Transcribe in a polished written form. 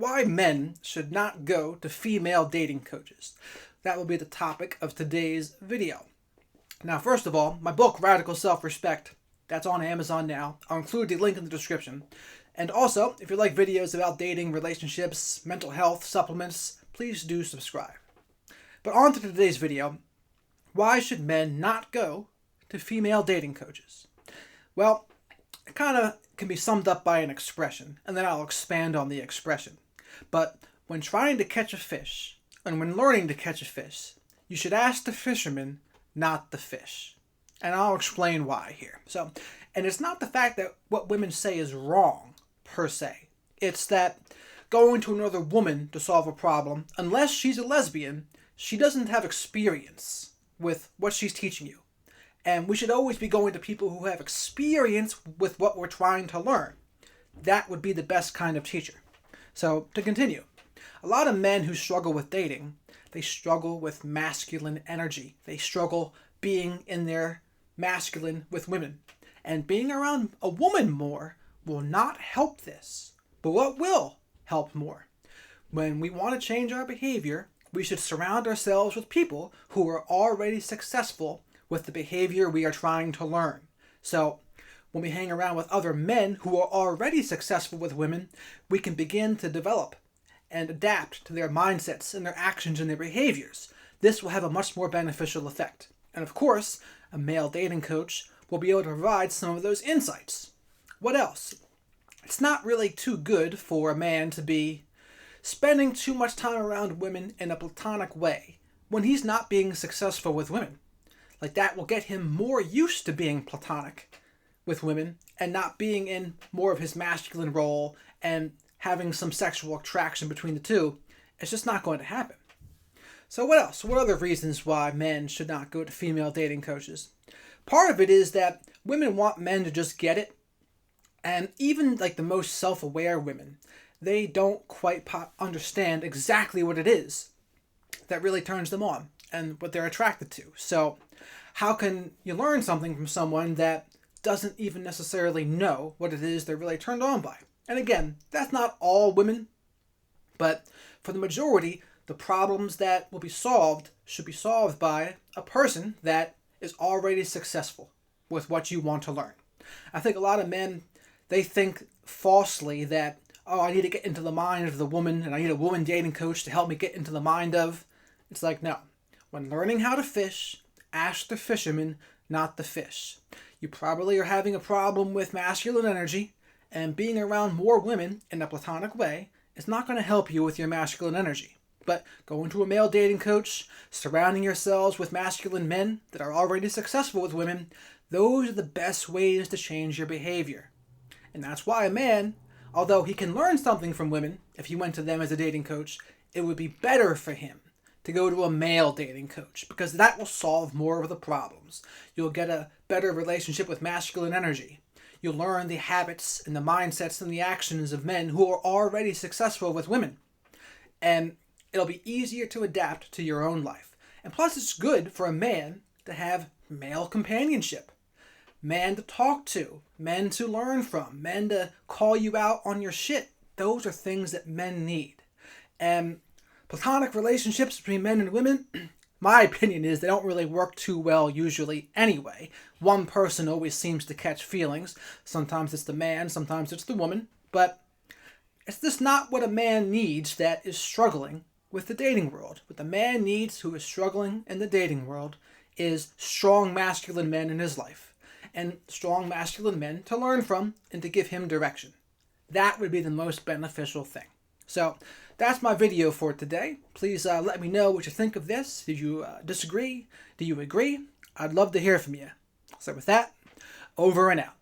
why men should not go to female dating coaches. That will be the topic of today's video. Now, first of all, my book, Radical Self-Respect, that's on Amazon now. I'll include the link in the description. And also, if you like videos about dating, relationships, mental health, supplements, please do subscribe. But on to today's video. Why should men not go to female dating coaches? Well, it kind of can be summed up by an expression, and then I'll expand on the expression. But when trying to catch a fish, and when learning to catch a fish, you should ask the fisherman, not the fish. And I'll explain why here. And it's not the fact that what women say is wrong, per se. It's that going to another woman to solve a problem, unless she's a lesbian, she doesn't have experience with what she's teaching you. And we should always be going to people who have experience with what we're trying to learn. That would be the best kind of teacher. So, to continue, a lot of men who struggle with dating, they struggle with masculine energy. They struggle being in their masculine with women. And being around a woman more will not help this. But what will help more? When we want to change our behavior, we should surround ourselves with people who are already successful with the behavior we are trying to learn. So, when we hang around with other men who are already successful with women, we can begin to develop and adapt to their mindsets and their actions and their behaviors. This will have a much more beneficial effect. And of course, a male dating coach will be able to provide some of those insights. What else? It's not really too good for a man to be spending too much time around women in a platonic way when he's not being successful with women. Like, that will get him more used to being platonic with women and not being in more of his masculine role and having some sexual attraction between the two. It's just not going to happen. So what else? What other reasons why men should not go to female dating coaches? Part of it is that women want men to just get it. And even like the most self-aware women, they don't quite understand exactly what it is that really turns them on and what they're attracted to. So how can you learn something from someone that doesn't even necessarily know what it is they're really turned on by? And again, that's not all women, but for the majority, the problems that will be solved should be solved by a person that is already successful with what you want to learn. I think a lot of men, they think falsely that, oh, I need to get into the mind of the woman and I need a woman dating coach to help me get into the mind of. It's like, no. When learning how to fish, ask the fisherman, not the fish. You probably are having a problem with masculine energy, and being around more women in a platonic way is not going to help you with your masculine energy. But going to a male dating coach, surrounding yourselves with masculine men that are already successful with women, those are the best ways to change your behavior. And that's why a man, although he can learn something from women, if he went to them as a dating coach, it would be better for him to go to a male dating coach, because that will solve more of the problems. You'll get a better relationship with masculine energy. You'll learn the habits and the mindsets and the actions of men who are already successful with women. And it'll be easier to adapt to your own life. And plus, it's good for a man to have male companionship. Men to talk to, men to learn from, men to call you out on your shit. Those are things that men need. And platonic relationships between men and women, my opinion is they don't really work too well usually anyway. One person always seems to catch feelings. Sometimes it's the man, sometimes it's the woman. But it's just not what a man needs that is struggling with the dating world. What the man needs who is struggling in the dating world is strong masculine men in his life. And strong masculine men to learn from and to give him direction. That would be the most beneficial thing. So that's my video for today. Please let me know what you think of this. Did you disagree? Do you agree? I'd love to hear from you. So with that, over and out.